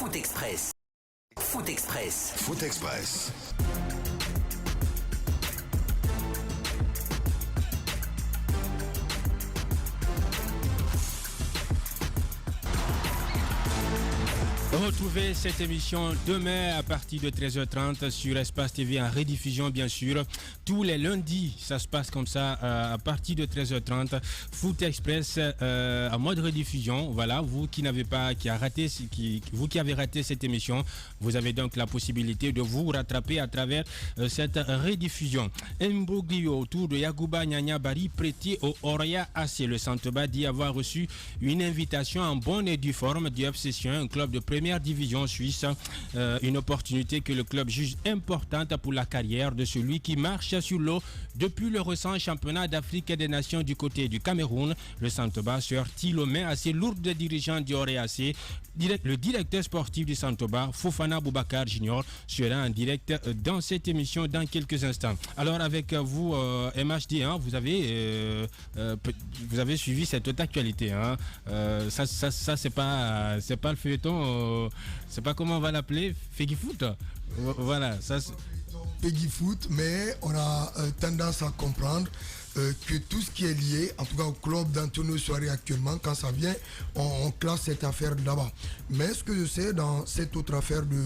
Foot Express. Foot Express. Foot Express. Retrouvez cette émission demain à partir de 13h30 sur Espace TV en rediffusion bien sûr. Tous les lundis, ça se passe comme ça à partir de 13h30. Foot Express en mode rediffusion. Voilà, vous qui n'avez pas, vous qui avez raté cette émission, vous avez donc la possibilité de vous rattraper à travers cette rediffusion. Imbroglio autour de Yacouba Niania Barry prêté au Oria AC. Le Santeba dit avoir reçu une invitation en bonne et due forme du FC Sion, un club de première division suisse, une opportunité que le club juge importante pour la carrière de celui qui marche sur l'eau depuis le récent championnat d'Afrique et des Nations du côté du Cameroun. Le Santeba sort-il aux mains assez lourdes des dirigeants du OREAC. Le directeur sportif du Santeba, Fofana Boubacar Junior, sera en direct dans cette émission dans quelques instants. Alors avec vous, MHD, hein, vous avez suivi cette actualité. Hein. Ça c'est pas le feuilleton, c'est pas comment on va l'appeler, Peggy Foot. Voilà, ça. Peggy Foot, mais on a tendance à comprendre que tout ce qui est lié, en tout cas au club d'Antonio Soare actuellement, quand ça vient, on classe cette affaire là-bas. Mais ce que je sais dans cette autre affaire de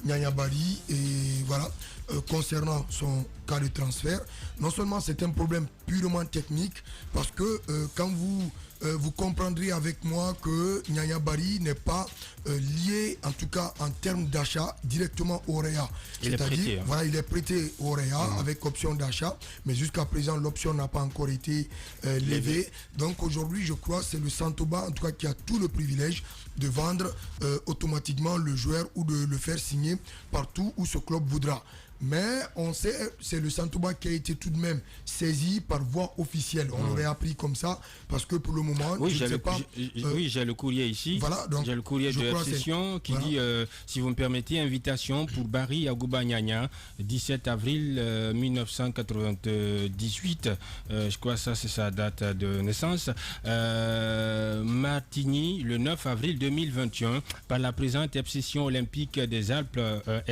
Niania Barry, et voilà, concernant son cas de transfert, non seulement c'est un problème purement technique, parce que quand vous comprendrez avec moi que Niania Barry n'est pas lié, en tout cas en termes d'achat, directement au Réa. C'est-à-dire, hein. Voilà, il est prêté au Réa avec option d'achat, mais jusqu'à présent, l'option n'a pas encore été levée. Donc aujourd'hui, je crois que c'est le Santeba, en tout cas, qui a tout le privilège de vendre automatiquement le joueur ou de le faire signer partout où ce club voudra. Mais on sait, c'est le Santeba qui a été tout de même saisi par voie officielle. On l'aurait appris comme ça, parce que pour le moment, oui, j'ai le courrier ici. Voilà, donc, j'ai le courrier de la session qui dit, si vous me permettez, invitation pour Barry Yacouba Niania, 17 avril 1998. Je crois que ça, c'est sa date de naissance. Martigny, le 9 avril 2021, par la présente obsession olympique des Alpes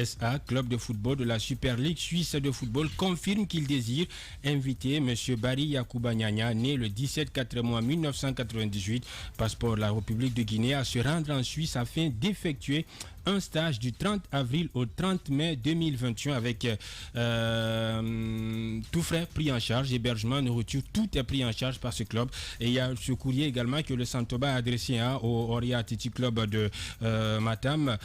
SA, club de football de la Super Ligue suisse de football, confirme qu'il désire inviter M. Barry Yacouba Niania, né le 17/4 1998, passeport de la République de Guinée, à se rendre en Suisse afin d'effectuer un stage du 30 avril au 30 mai 2021 avec tout frais pris en charge, hébergement, nourriture, tout est pris en charge par ce club. Et il y a ce courrier également que le Santeba a adressé au Oria Athletic Club de Matam.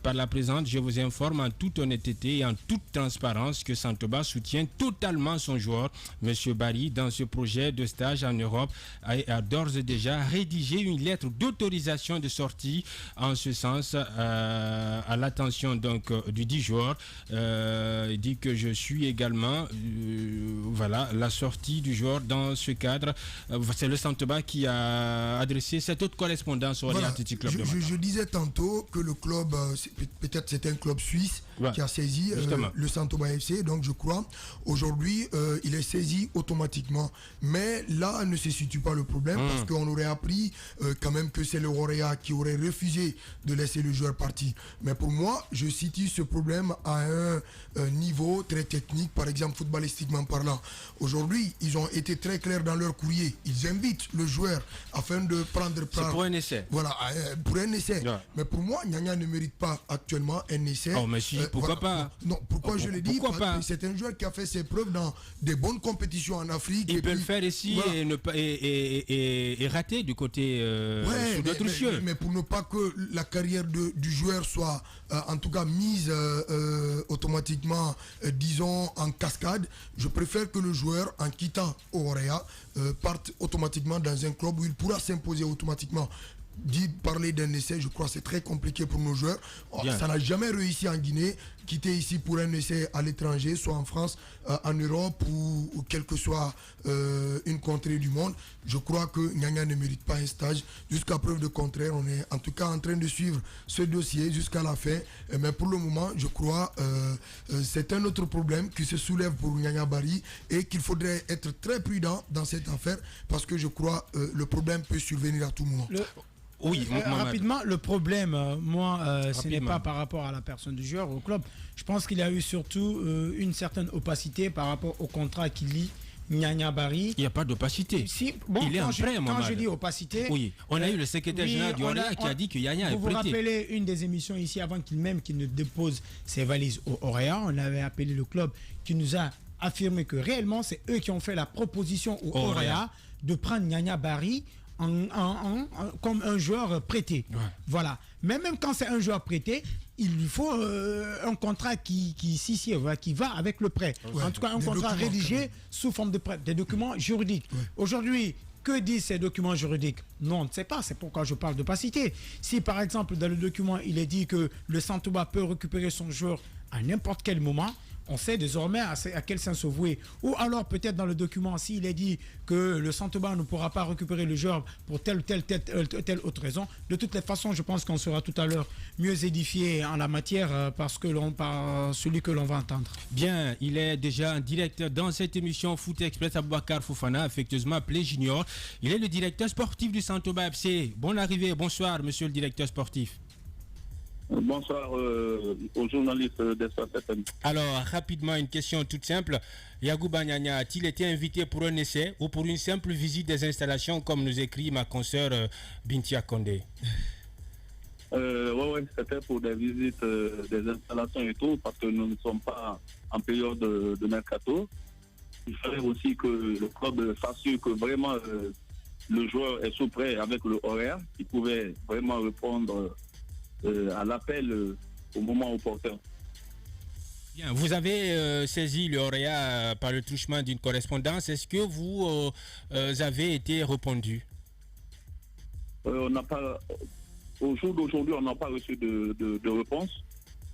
Par la présente, je vous informe en toute honnêteté et en toute transparence que Santeba soutient totalement son joueur, M. Barry, dans ce projet de stage en Europe, a d'ores et déjà rédigé une lettre d'autorisation de sortie en ce sens à l'attention donc du 10 joueur. Il dit que je suis également voilà la sortie du joueur dans ce cadre. C'est le Santeba qui a adressé cette autre correspondance au Athletic Club. Je disais tantôt que le club, peut-être c'est un club suisse qui a saisi le Santeba FC, donc je crois aujourd'hui il est saisi automatiquement. Mais là ne se situe pas le problème, parce qu'on aurait appris quand même que c'est le Orea qui aurait refusé de laisser le joueur partir. Mais pour moi, je situe ce problème à un niveau très technique, par exemple footballistiquement parlant. Aujourd'hui, ils ont été très clairs dans leur courrier. Ils invitent le joueur afin de prendre part. C'est pour un essai. Voilà, pour un essai. Ouais. Mais pour moi, Niania ne mérite pas actuellement un essai. Oh, mais si, pourquoi pas? Non, pourquoi je le dis? C'est un joueur qui a fait ses preuves dans des bonnes compétitions en Afrique. Il peut le faire ici, voilà. et rater du côté sous d'autres cieux. Mais pour ne pas que la carrière du joueur soit en tout cas mise automatiquement, disons, en cascade, je préfère que le joueur, en quittant Orea, parte automatiquement dans un club où il pourra s'imposer automatiquement. Parler d'un essai, je crois que c'est très compliqué pour nos joueurs. Ça n'a jamais réussi en Guinée. Quitter ici pour un essai à l'étranger, soit en France, en Europe ou quelle que soit une contrée du monde, je crois que Niania ne mérite pas un stage. Jusqu'à preuve de contraire, on est en tout cas en train de suivre ce dossier jusqu'à la fin. Mais pour le moment, je crois c'est un autre problème qui se soulève pour Niania Barry et qu'il faudrait être très prudent dans cette affaire, parce que je crois le problème peut survenir à tout moment. Oui, rapidement, le problème, ce n'est pas par rapport à la personne du joueur, au club. Je pense qu'il y a eu surtout une certaine opacité par rapport au contrat qui lie Nyanya Barry. Il n'y a pas d'opacité. Si, bon, il est en prêt, quand je dis opacité... Oui, on a eu le secrétaire général du Orea qui a dit que Nyanya est prêté. Vous vous rappelez une des émissions ici, avant qu'il ne dépose ses valises au Orea, on avait appelé le club qui nous a affirmé que réellement, c'est eux qui ont fait la proposition au Orea de prendre Nyanya Barry comme un joueur prêté. Ouais. Voilà. Mais même quand c'est un joueur prêté, il lui faut un contrat qui va avec le prêt. Ouais. En tout cas, un contrat rédigé sous forme de prêt, des documents juridiques. Ouais. Aujourd'hui, que disent ces documents juridiques? Non, on ne sait pas. C'est pourquoi je parle d'opacité. Si par exemple, dans le document, il est dit que le Santouba peut récupérer son joueur à n'importe quel moment, on sait désormais à quel sens se vouer. Ou alors peut-être dans le document, s'il est dit que le Santouba ne pourra pas récupérer le joueur pour telle autre raison, de toutes les façons, je pense qu'on sera tout à l'heure mieux édifié en la matière par celui que l'on va entendre. Bien, il est déjà en direct dans cette émission Foot Express. Aboubakar Fofana, affectueusement appelé Junior. Il est le directeur sportif du Santouba FC. Bonne arrivée, bonsoir monsieur le directeur sportif. Bonsoir aux journalistes d'Espace FM. Alors, rapidement, une question toute simple. Yagouba Nyanya a-t-il été invité pour un essai ou pour une simple visite des installations, comme nous écrit ma consoeur Bintia Kondé? Oui, c'était pour des visites des installations et tout, parce que nous ne sommes pas en période de mercato. Il fallait aussi que le club s'assure que vraiment le joueur est sous prêt avec le horaire, il pouvait vraiment répondre à l'appel au moment opportun. Bien, vous avez saisi le Orea par le truchement d'une correspondance. Est-ce que vous avez été répondu? On n'a pas, au jour d'aujourd'hui, on n'a pas reçu de réponse.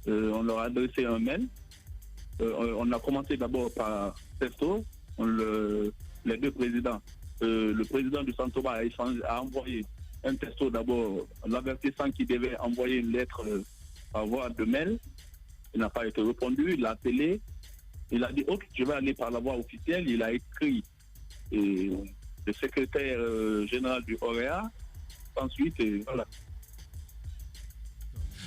On leur a adressé un mail. On a commencé d'abord par Testo, les deux présidents. Le président du Santouba a envoyé un texto d'abord, l'avertissant qu'il devait envoyer une lettre par voie de mail. Il n'a pas été répondu, il a appelé, il a dit ok, je vais aller par la voie officielle. Il a écrit le secrétaire général du Orea. Ensuite, voilà.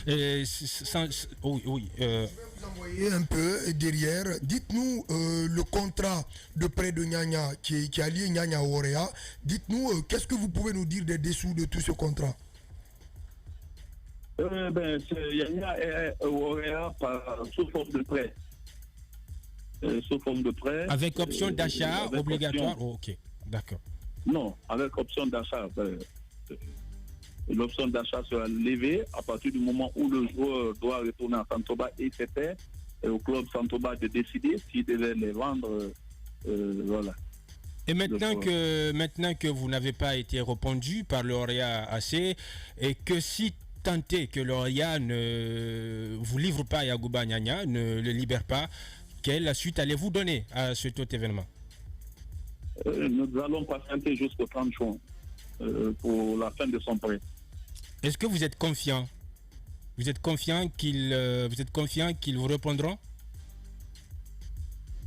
Oui. Je vais vous envoyer un peu derrière. Dites-nous le contrat de prêt de Nyanya qui a lié Nyanya au Orea. Dites-nous, qu'est-ce que vous pouvez nous dire des dessous de tout ce contrat? Nyanya est au Orea sous forme de prêt. Sous forme de prêt. Avec option d'achat obligatoire? Option... ok, d'accord. Non, avec option d'achat. L'option d'achat sera levée à partir du moment où le joueur doit retourner à Santouba, et c'était au club Santouba de décider s'il devait les vendre. Voilà. Et maintenant que vous n'avez pas été répondu par l'Orea AC, et que si tenté que l'Orea ne vous livre pas Yagouba Nyanya, ne le libère pas, quelle suite allez-vous donner à cet autre événement? Nous allons patienter jusqu'au 30 juin pour la fin de son prêt. Est-ce que vous êtes confiant? Vous êtes confiant qu'ils vous répondront?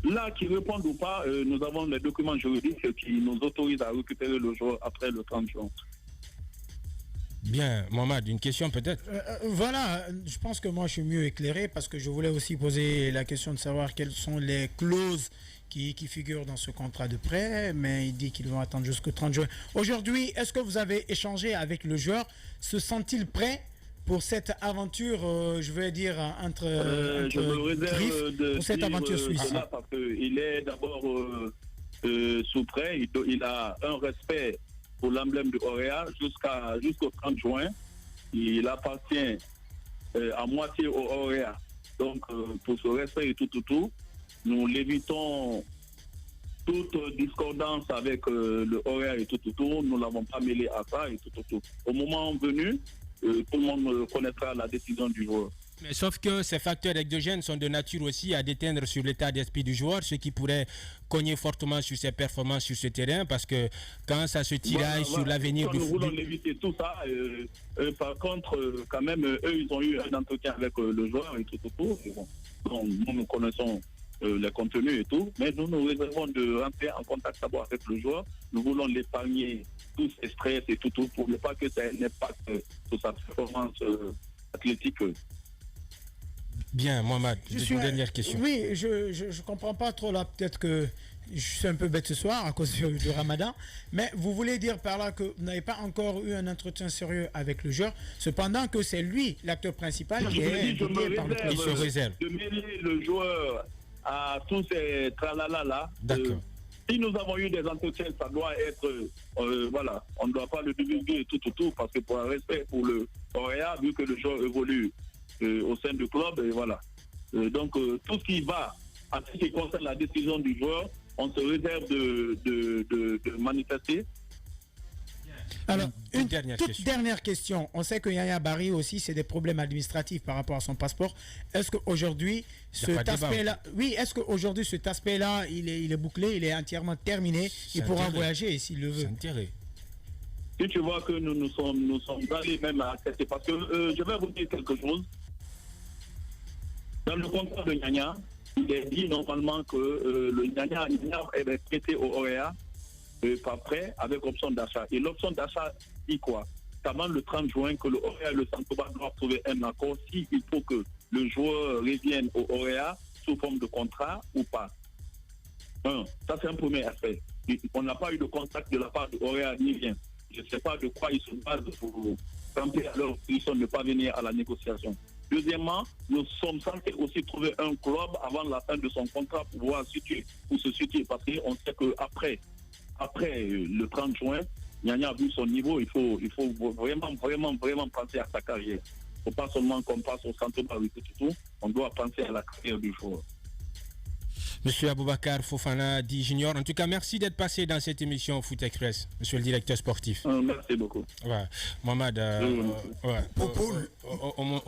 Là, qu'ils répondent ou pas, nous avons les documents juridiques qui nous autorisent à récupérer le joueur après le 30 juin. Bien, Mohamed, une question peut-être? Voilà, je pense que moi je suis mieux éclairé parce que je voulais aussi poser la question de savoir quelles sont les clauses qui figurent dans ce contrat de prêt, mais il dit qu'ils vont attendre jusqu'au 30 juin. Aujourd'hui, est-ce que vous avez échangé avec le joueur? Se sent-il prêt pour cette aventure, je vais dire, je me réserve de pour cette aventure suisse? Parce qu'il est d'abord sous prêt, il a un respect pour l'emblème du Orea jusqu'au 30 juin. Il appartient à moitié au Orea. Donc, pour ce respect et tout, nous l'évitons toute discordance avec le Orea et tout. Nous ne l'avons pas mêlé à ça et tout. Au moment venu, tout le monde connaîtra la décision du joueur. Mais sauf que ces facteurs exogènes sont de nature aussi à déteindre sur l'état d'esprit du joueur, ce qui pourrait cogner fortement sur ses performances sur ce terrain, parce que quand ça se tiraille sur l'avenir du football... Nous voulons éviter tout ça. Par contre, quand même, eux, ils ont eu un entretien avec le joueur et tout. Donc, nous connaissons les contenus et tout, mais nous nous réservons de rentrer en contact d'abord avec le joueur. Nous voulons l'épargner tout ce stress et tout, pour ne pas que ça ait un impact sur sa performance athlétique. Bien, Mohamed, une dernière question. Oui, je comprends pas trop là, peut-être que je suis un peu bête ce soir à cause du Ramadan, mais vous voulez dire par là que vous n'avez pas encore eu un entretien sérieux avec le joueur, cependant que c'est lui l'acteur principal qui est invité par le club. Il se réserve. De mêler le joueur à tous ces tralala là. D'accord. Si nous avons eu des entretiens, ça doit être, voilà, on ne doit pas le divulguer tout, parce que pour un respect pour le Orea, vu que le joueur évolue au sein du club, et voilà. Donc, tout ce qui va à ce qui concerne la décision du joueur, on se réserve de manifester. Alors, une toute dernière question. On sait que Yaya Barry aussi, c'est des problèmes administratifs par rapport à son passeport. Est-ce qu'aujourd'hui, cet aspect-là, est-ce qu'aujourd'hui, cet aspect-là, il est bouclé, il est entièrement terminé, il pourra voyager s'il le veut? Si tu vois que nous sommes allés même à accepter, parce que je vais vous dire quelque chose. Dans le contrat de Nyanya, il est dit normalement que le Nyanya est prêté au OEA par prêt avec option d'achat. Et l'option d'achat dit quoi? C'est avant le 30 juin que le OEA et le Santoba doivent trouver un accord s'il faut que le joueur revienne au OEA sous forme de contrat ou pas. Ça c'est un premier aspect. On n'a pas eu de contact de la part du OEA ni rien. Je ne sais pas de quoi ils se basent pour camper à leur position de ne pas venir à la négociation. Deuxièmement, nous sommes censés aussi trouver un club avant la fin de son contrat pour pouvoir se situer. Parce qu'on sait qu'après le 30 juin, Nyanya a vu son niveau, il faut vraiment penser à sa carrière. Il ne faut pas seulement qu'on passe au centre avec tout, on doit penser à la carrière du joueur. Monsieur Aboubakar Fofana dit Junior, en tout cas, merci d'être passé dans cette émission Foot Express, monsieur le directeur sportif. Merci beaucoup. Ouais. Mohamed,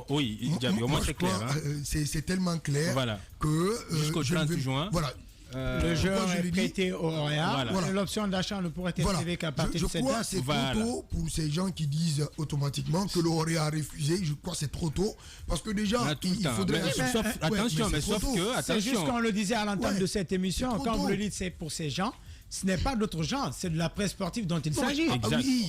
oui, au moins c'est clair. C'est tellement clair que jusqu'au 30 juin. Voilà. Le joueur est prêté au OEA. L'option d'achat ne pourrait être activée qu'à partir de cette date. Je crois que c'est trop tôt pour ces gens qui disent automatiquement que le OEA a refusé. Je crois que c'est trop tôt. Parce que déjà, il faudrait... Attention, mais sauf que... C'est juste qu'on le disait à l'entame de cette émission. Quand vous le dites, c'est pour ces gens. Ce n'est pas d'autres gens, c'est de la presse sportive dont il s'agit.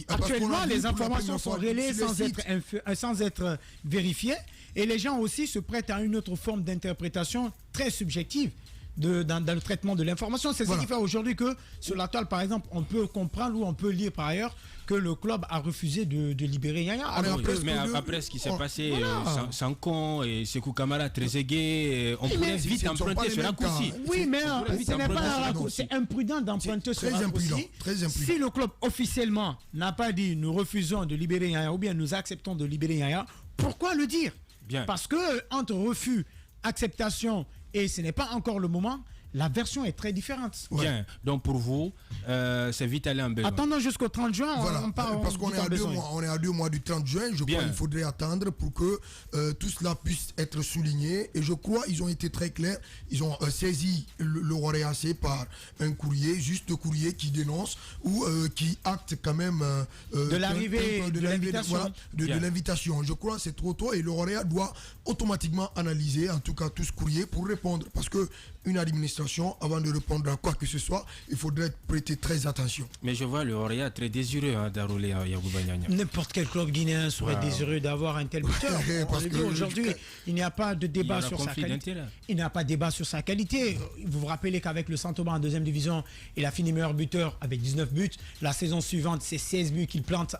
Actuellement, les informations sont relayées sans être vérifiées. Et les gens aussi se prêtent à une autre forme d'interprétation très subjective. Dans le traitement de l'information. C'est ce qui fait aujourd'hui que sur la toile, par exemple, on peut comprendre ou on peut lire par ailleurs que le club a refusé de libérer Yaya. Mais après ce qui s'est passé, Sanko et Sekou Kamara, Trezeguet, on pourrait vite emprunter ce raccourci. Oui, mais ce n'est pas un raccourci. C'est imprudent d'emprunter ce raccourci. Si le club officiellement n'a pas dit nous refusons de libérer Yaya ou bien nous acceptons de libérer Yaya, pourquoi le dire? Parce que entre refus, acceptation et ce n'est pas encore le moment, la version est très différente. Bien, donc pour vous, c'est vite aller en besoin. Attendons jusqu'au 30 juin. Parce qu'on est à 2 mois du 30 juin, je crois qu'il faudrait attendre pour que tout cela puisse être souligné. Et je crois qu'ils ont été très clairs. Ils ont saisi le REAC par un courrier, juste courrier qui dénonce ou qui acte quand même de l'arrivée de l'invitation. De l'invitation. Je crois que c'est trop tôt et le REAC doit automatiquement analyser en tout cas tout ce courrier pour répondre. Parce que une administration, avant de répondre à quoi que ce soit, il faudrait prêter très attention. Mais je vois le Orea très désireux d'enrôler Yacouba Niania. N'importe quel club guinéen serait désireux d'avoir un tel buteur. Aujourd'hui, il n'y a pas de débat sur sa qualité. Il n'y a pas de débat sur sa qualité. Vous vous rappelez qu'avec le Santoba en deuxième division, il a fini meilleur buteur avec 19 buts. La saison suivante, c'est 16 buts qu'il plante.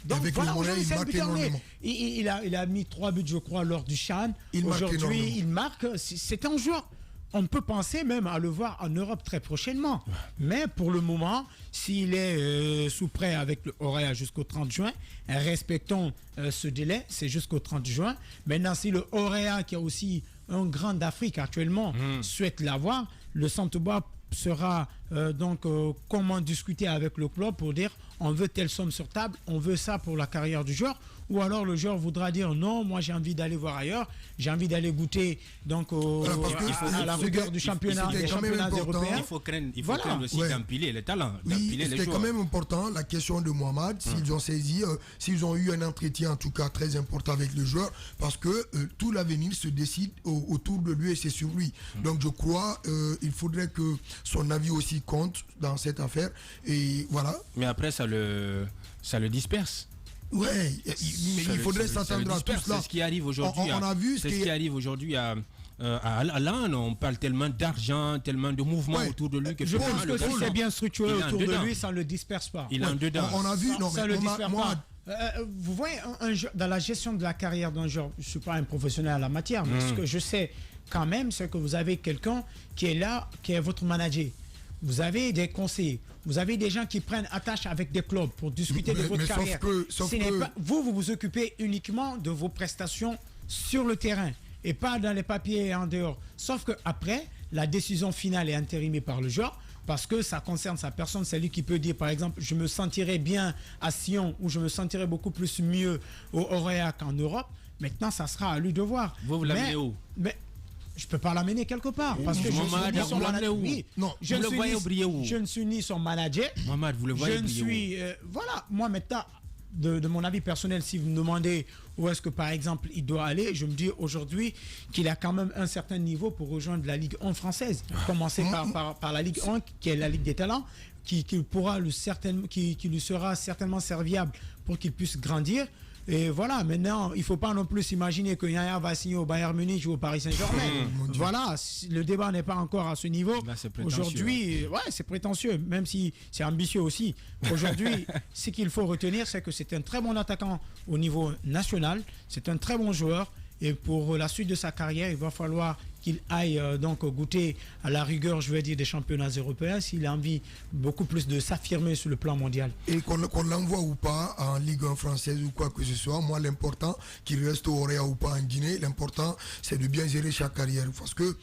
Donc avec voilà, il marque énormément. Il a mis 3 buts, je crois, lors du Chan. Aujourd'hui, il marque. C'est un joueur. On peut penser même à le voir en Europe très prochainement. Mais pour le moment, s'il est sous prêt avec le OREA jusqu'au 30 juin, respectons ce délai, c'est jusqu'au 30 juin. Maintenant, si le OREA, qui a aussi un grand d'Afrique actuellement, souhaite l'avoir, le Santoba sera comment discuter avec le club pour dire on veut telle somme sur table, on veut ça pour la carrière du joueur, ou alors le joueur voudra dire non, moi j'ai envie d'aller voir ailleurs, j'ai envie d'aller goûter à la rigueur du championnat, des championnats européens. Il faut craindre aussi d'empiler les talents. C'était quand même important la question de Mohamed, s'ils ont saisi, s'ils ont eu un entretien en tout cas très important avec le joueur, parce que tout l'avenir se décide autour de lui et c'est sur lui. Donc je crois il faudrait que son avis aussi compte dans cette affaire et voilà. Mais après ça le disperse. Ouais, mais il faudrait s'attendre à tout cela. C'est ce qui arrive aujourd'hui. On a vu ce qui arrive aujourd'hui à Alain. On parle tellement d'argent, tellement de mouvements autour de lui que je pense que si c'est bien structuré autour de lui, ça ne le disperse pas. Il est en dedans. On a vu, ça ne le disperse pas. Vous voyez, dans la gestion de la carrière d'un joueur, je ne suis pas un professionnel à la matière, mais ce que je sais quand même, c'est que vous avez quelqu'un qui est là, qui est votre manager. Vous avez des conseillers, vous avez des gens qui prennent attache avec des clubs pour discuter de votre carrière. Vous vous occupez uniquement de vos prestations sur le terrain et pas dans les papiers et en dehors. Sauf qu'après, la décision finale est intérimée par le joueur parce que ça concerne sa personne. C'est lui qui peut dire, par exemple, je me sentirais bien à Sion ou je me sentirais beaucoup plus mieux au Orea qu'en Europe. Maintenant, ça sera à lui de voir. Vous l'amenez où? Mais je ne peux pas l'amener quelque part parce que je ne suis ni son manager. Mohamed, vous le voyez voilà, moi maintenant, de mon avis personnel, si vous me demandez où est-ce que par exemple il doit aller, je me dis aujourd'hui qu'il a quand même un certain niveau pour rejoindre la Ligue 1 française. Commencer par la Ligue 1 qui est la Ligue des talents, qui lui sera certainement serviable pour qu'il puisse grandir. Et voilà, maintenant, il ne faut pas non plus imaginer que Yaya va signer au Bayern Munich ou au Paris Saint-Germain. Voilà, le débat n'est pas encore à ce niveau. Aujourd'hui, ouais, c'est prétentieux, même si c'est ambitieux aussi. Aujourd'hui, ce qu'il faut retenir, c'est que c'est un très bon attaquant au niveau national. C'est un très bon joueur. Et pour la suite de sa carrière, il va falloir qu'il aille donc goûter à la rigueur, je vais dire, des championnats européens s'il a envie beaucoup plus de s'affirmer sur le plan mondial. Et qu'on l'envoie ou pas en Ligue 1 française ou quoi que ce soit, moi l'important qu'il reste au Orea ou pas en Guinée, l'important c'est de bien gérer chaque carrière. Parce que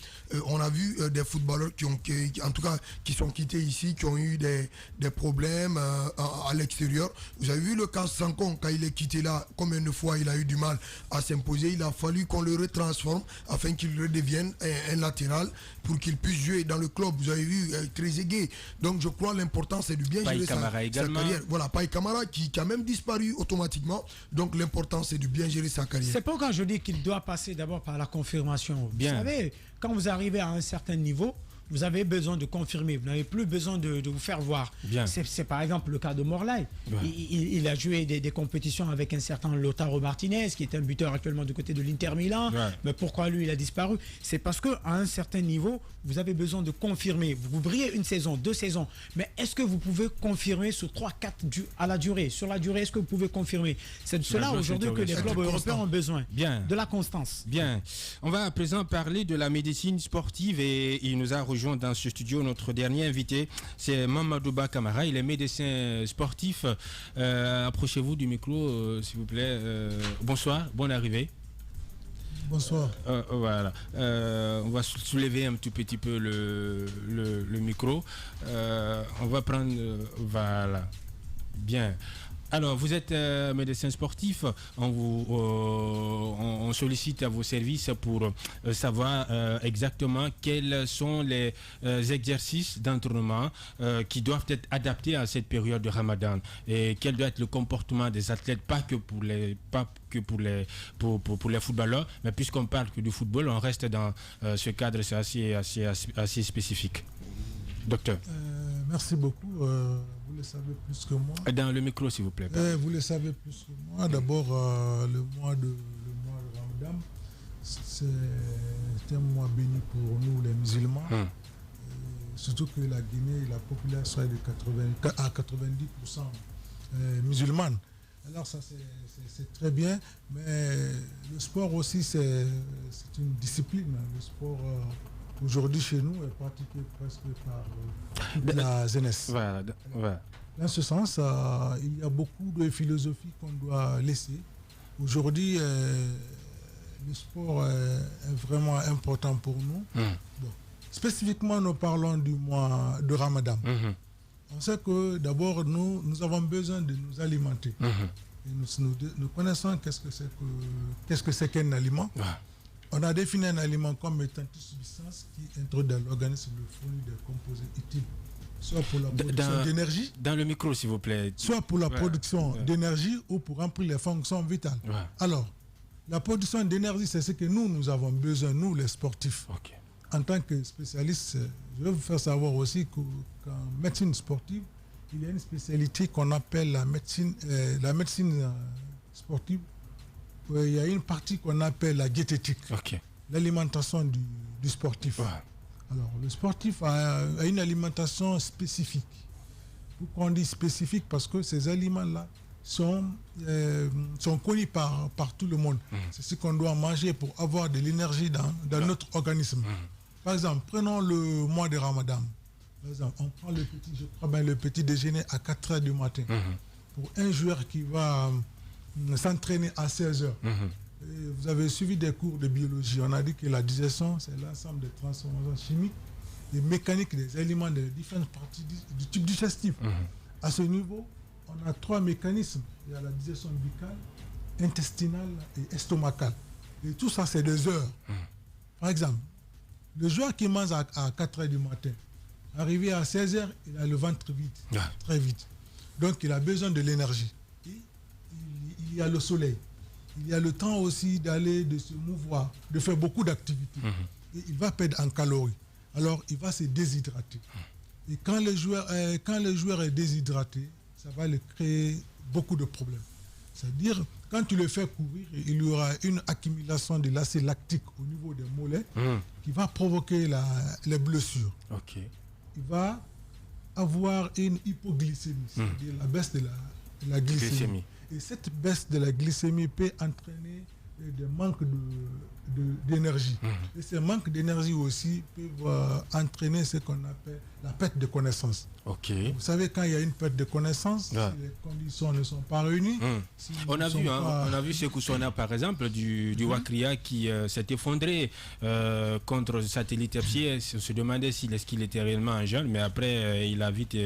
on a vu des footballeurs qui sont quittés ici, qui ont eu des problèmes à l'extérieur. Vous avez vu le cas Sankon, quand il est quitté là, combien de fois il a eu du mal à s'imposer. Il a fallu qu'on le retransforme afin qu'il redevienne un latéral pour qu'il puisse jouer dans le club. Vous avez vu Trezeguet. Donc je crois l'important c'est de bien gérer sa carrière. Voilà, Paye Camara qui a même disparu automatiquement. Donc l'important c'est de bien gérer sa carrière. C'est pourquoi je dis qu'il doit passer d'abord par la confirmation. Vous savez, quand vous arrivez à un certain niveau, vous avez besoin de confirmer, vous n'avez plus besoin de vous faire voir. C'est par exemple le cas de Morlaï. Il a joué des compétitions avec un certain Lautaro Martinez, qui est un buteur actuellement du côté de l'Inter Milan. Mais pourquoi lui, il a disparu? C'est parce qu'à un certain niveau, vous avez besoin de confirmer. Vous brillez une saison, 2 saisons, mais est-ce que vous pouvez confirmer sur 3-4 à la durée? Sur la durée, est-ce que vous pouvez confirmer? C'est de cela aujourd'hui que les clubs européens ont besoin. De la constance. Bien. On va à présent parler de la médecine sportive et il nous a rejoint dans ce studio notre dernier invité, c'est Mamadouba Camara, il est médecin sportif. Approchez-vous du micro, s'il vous plaît. Bonsoir, bonne arrivée. Bonsoir. Voilà. On va soulever un tout petit peu le micro. On va prendre... voilà. Bien. Alors, vous êtes médecin sportif, on sollicite à vos services pour savoir exactement quels sont les exercices d'entraînement qui doivent être adaptés à cette période de Ramadan et quel doit être le comportement des athlètes, pas que pour les footballeurs, mais puisqu'on parle que du football, on reste dans ce cadre, c'est assez spécifique. Docteur. Merci beaucoup. Vous le savez plus que moi. Dans le micro, s'il vous plaît. Vous le savez plus que moi. D'abord, le mois de Ramadan, c'est un mois béni pour nous, les musulmans. Surtout que la Guinée, la population est de 90% musulmane. Alors ça, c'est très bien. Mais le sport aussi, c'est une discipline. Le sport... aujourd'hui, chez nous, est pratiqué presque par la jeunesse. Dans ce sens, il y a beaucoup de philosophies qu'on doit laisser. Aujourd'hui, le sport est vraiment important pour nous. Bon. Spécifiquement, nous parlons du mois de Ramadan. On sait que d'abord, nous avons besoin de nous alimenter. Et nous connaissons qu'est-ce que c'est qu'un aliment. On a défini un aliment comme étant une substance qui introduit dans l'organisme le fournit des composés utiles, soit pour la production d'énergie. Dans le micro, s'il vous plaît. Soit pour la production d'énergie ou pour remplir les fonctions vitales. Alors, la production d'énergie, c'est ce que nous avons besoin, nous les sportifs. En tant que spécialiste, je vais vous faire savoir aussi qu'en médecine sportive, il y a une spécialité qu'on appelle la médecine sportive. Il y a une partie qu'on appelle la diététique, l'alimentation du sportif. Alors, le sportif a une alimentation spécifique. Pourquoi on dit spécifique? Parce que ces aliments-là sont connus par tout le monde. C'est ce qu'on doit manger pour avoir de l'énergie dans notre organisme. Par exemple, prenons le mois de Ramadan. Par exemple, on prend le petit déjeuner à 4 h du matin. Pour un joueur qui va s'entraîner à 16 h. Vous avez suivi des cours de biologie. On a dit que la digestion, c'est l'ensemble des transformations chimiques et mécaniques des aliments de différentes parties du tube digestif. À ce niveau, on a 3 mécanismes. Il y a la digestion buccale, intestinale et estomacale. Et tout ça, c'est des heures. Par exemple, le joueur qui mange à 4 h du matin, arrivé à 16 h, il a le ventre vide, très vite. Donc, il a besoin de l'énergie. Il y a le soleil. Il y a le temps aussi d'aller, de se mouvoir, de faire beaucoup d'activités. Et il va perdre en calories. Alors, il va se déshydrater. Et quand le joueur est déshydraté, ça va lui créer beaucoup de problèmes. C'est-à-dire, quand tu le fais courir, il y aura une accumulation de l'acide lactique au niveau des mollets qui va provoquer les blessures. Il va avoir une hypoglycémie, c'est-à-dire la baisse de la glycémie. Et cette baisse de la glycémie peut entraîner des manques d'énergie. Et ces manques d'énergie aussi peuvent entraîner ce qu'on appelle la perte de connaissance. Vous savez, quand il y a une perte de connaissance, si les conditions ne sont pas réunies... On a vu ce Koussona, par exemple, du Wakria qui s'est effondré contre Satellite FC. On se demandait est-ce qu'il était réellement un jeune, mais après, il a vite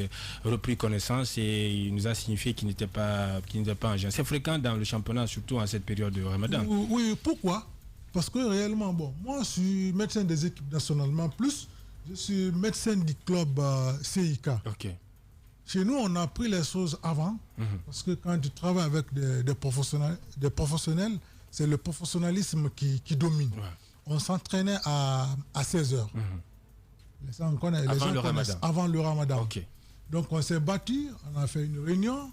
repris connaissance et il nous a signifié qu'il n'était pas un jeune. C'est fréquent dans le championnat, surtout en cette période de Ramadan. Oui, pourquoi? Parce que réellement, moi, je suis médecin des équipes nationales, mais en plus, je suis médecin du club CIK. Chez nous, on a pris les choses avant, parce que quand tu travailles avec des professionnels, c'est le professionnalisme qui domine. On s'entraînait à 16 h. Avant le Ramadan. Donc, on s'est battu, on a fait une réunion,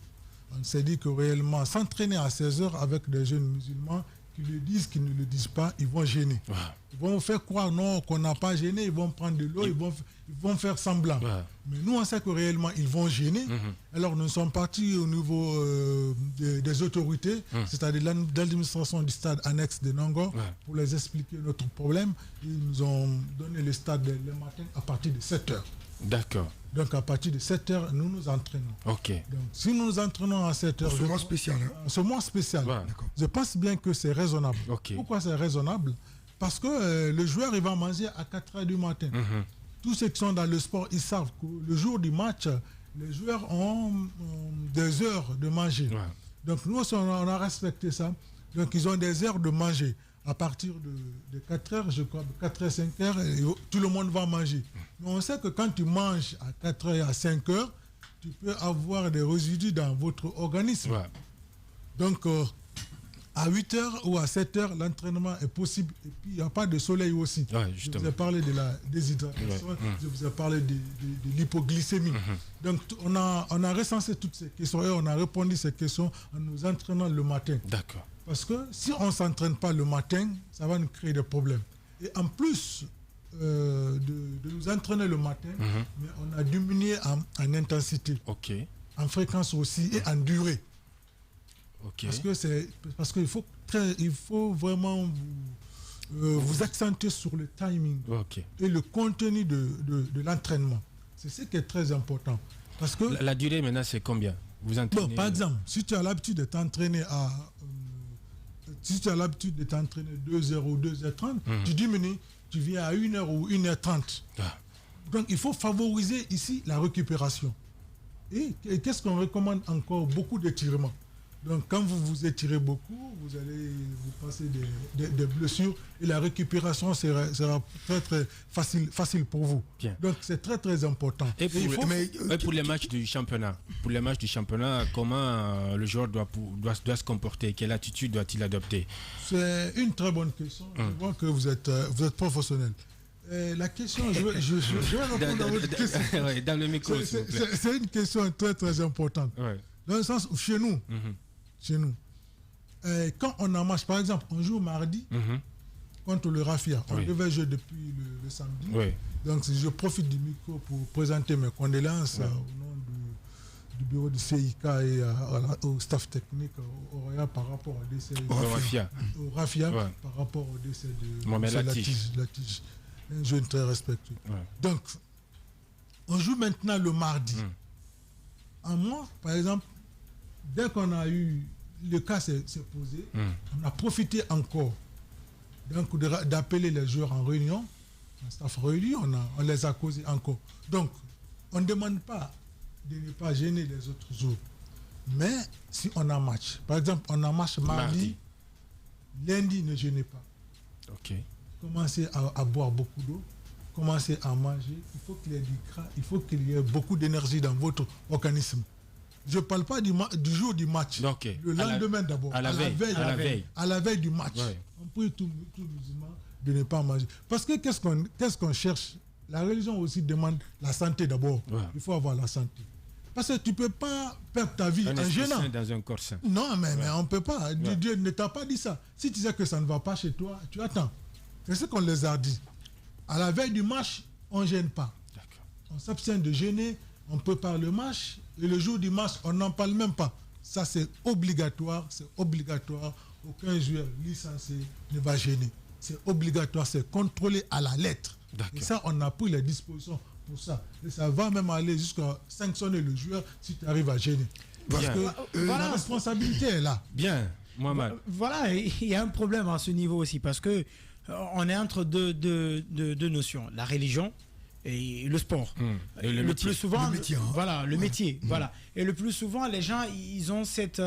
on s'est dit que réellement, s'entraîner à 16 h avec des jeunes musulmans, qui le disent, qui ne le disent pas, ils vont gêner. Ils vont faire croire non, qu'on n'a pas gêné, ils vont prendre de l'eau, ils vont faire semblant. Mais nous, on sait que réellement, ils vont gêner. Alors, nous sommes partis au niveau des autorités, c'est-à-dire l'administration du stade annexe de Nangor, pour les expliquer notre problème. Ils nous ont donné le stade le matin à partir de 7 h. D'accord. Donc, à partir de 7 h, nous nous entraînons. Donc, si nous nous entraînons à 7 h... C'est moins spécial. C'est moins spécial. Je pense bien que c'est raisonnable. Pourquoi c'est raisonnable? Parce que le joueur, il va manger à 4 h du matin. Tous ceux qui sont dans le sport, ils savent que le jour du match, les joueurs ont des heures de manger. Donc, nous aussi, on a respecté ça. Donc, ils ont des heures de manger. À partir de 4 h, je crois, 4 h, 5 h, tout le monde va manger. Mais on sait que quand tu manges à 4 h et à 5 h, tu peux avoir des résidus dans votre organisme. Donc, à 8 h ou à 7 h, l'entraînement est possible. Et puis, il n'y a pas de soleil aussi. Je vous ai parlé de la déshydratation, je vous ai parlé de l'hypoglycémie. Donc, on a recensé toutes ces questions et on a répondu à ces questions en nous entraînant le matin. Parce que si on ne s'entraîne pas le matin, ça va nous créer des problèmes. Et en plus de nous entraîner le matin, mais on a diminué en intensité, en fréquence aussi et en durée. Parce qu'il faut vraiment vous accentuer sur le timing et le contenu de l'entraînement. C'est ce qui est très important. Parce que la durée maintenant, c'est combien? Vous entraînez... Par exemple, si tu as l'habitude de t'entraîner si tu as l'habitude de t'entraîner 2 h ou 2 h 30, tu diminues, tu viens à 1 h ou 1 h 30. Donc, il faut favoriser ici la récupération. Et qu'est-ce qu'on recommande encore? Beaucoup d'étirements. Donc, quand vous vous étirez beaucoup, vous allez vous passer des blessures et la récupération sera très, très facile pour vous. Donc, c'est très, très important. Et pour les matchs du championnat, comment le joueur doit se comporter? Quelle attitude doit-il adopter? C'est une très bonne question. Je vois que vous êtes professionnel. La question, je vais répondre à votre question. Ouais, dans le micro, s'il vous plaît. C'est une question très très importante. Ouais. Dans le sens où chez nous, quand on en marche, par exemple, on joue mardi contre le Rafia. On devait jouer depuis le samedi. Oui. Donc je profite du micro pour présenter mes condoléances au nom du bureau du CIK et au staff technique au Roya par rapport au décès au Rafia par rapport au décès de Mohamed Latije, un jeune très respectueux. Donc, on joue maintenant le mardi. En moi, par exemple, dès qu'on a eu le cas s'est posé, on a profité encore d'appeler les joueurs en réunion, un staff réuni, on les a causés encore. Donc, on ne demande pas de ne pas gêner les autres jours. Mais si on a match, par exemple, on a match mardi, lundi, ne gênez pas. Ok. Commencez à boire beaucoup d'eau, commencez à manger, il faut qu'il y ait beaucoup d'énergie dans votre organisme. Je ne parle pas du jour du match, le lendemain d'abord, à la veille du match. Ouais. On prie tout musulman de ne pas manger. Parce que qu'est-ce qu'on cherche? La religion aussi demande la santé d'abord. Ouais. Il faut avoir la santé. Parce que tu ne peux pas perdre ta vie en gênant. Dans un corps sain. Non, mais on ne peut pas. Dieu ne t'a pas dit ça. Si tu sais que ça ne va pas chez toi, tu attends. C'est ce qu'on les a dit. À la veille du match, on ne gêne pas. On s'abstient de gêner, on prépare le match, et le jour du match, on n'en parle même pas. Ça, c'est obligatoire, Aucun joueur licencié ne va gêner. C'est obligatoire, c'est contrôlé à la lettre. Et ça, on a pris les dispositions pour ça. Et ça va même aller jusqu'à sanctionner le joueur si tu arrives à gêner. Parce que la responsabilité est là. Bien, Mohamed. Voilà, il y a un problème à ce niveau aussi, parce que on est entre deux notions, la religion et le sport. Et le métier. Plus souvent, le métier, voilà, le métier, voilà. Et le plus souvent, les gens, ils ont cette,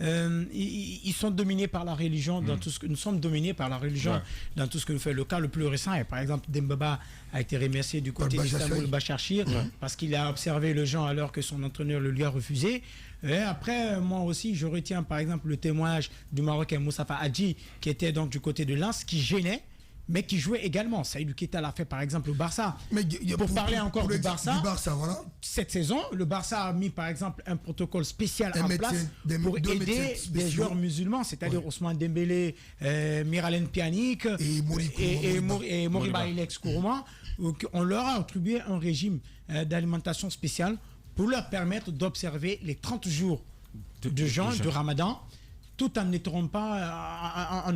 ils sont dominés par la religion dans tout ce que nous sommes dominés par la religion dans tout ce que nous faisons. Le cas le plus récent est par exemple Dembaba a été remercié du côté d'Istanbul Bachachir parce qu'il a observé le gens alors que son entraîneur le lui a refusé. Et après, moi aussi, je retiens par exemple le témoignage du Marocain Moussafa Hadji qui était donc du côté de Lens, qui gênait, mais qui jouait également. Saïdou Keita l'a fait par exemple au Barça. Mais pour parler encore du Barça, voilà. Cette saison, le Barça a mis par exemple un protocole spécial en place pour aider des joueurs musulmans, c'est-à-dire Ousmane Dembélé, Miralem Pjanic et Moriba Ilex Kourouman. On leur a attribué un régime d'alimentation spéciale pour leur permettre d'observer les 30 jours de jeûne, de Ramadan, tout en ne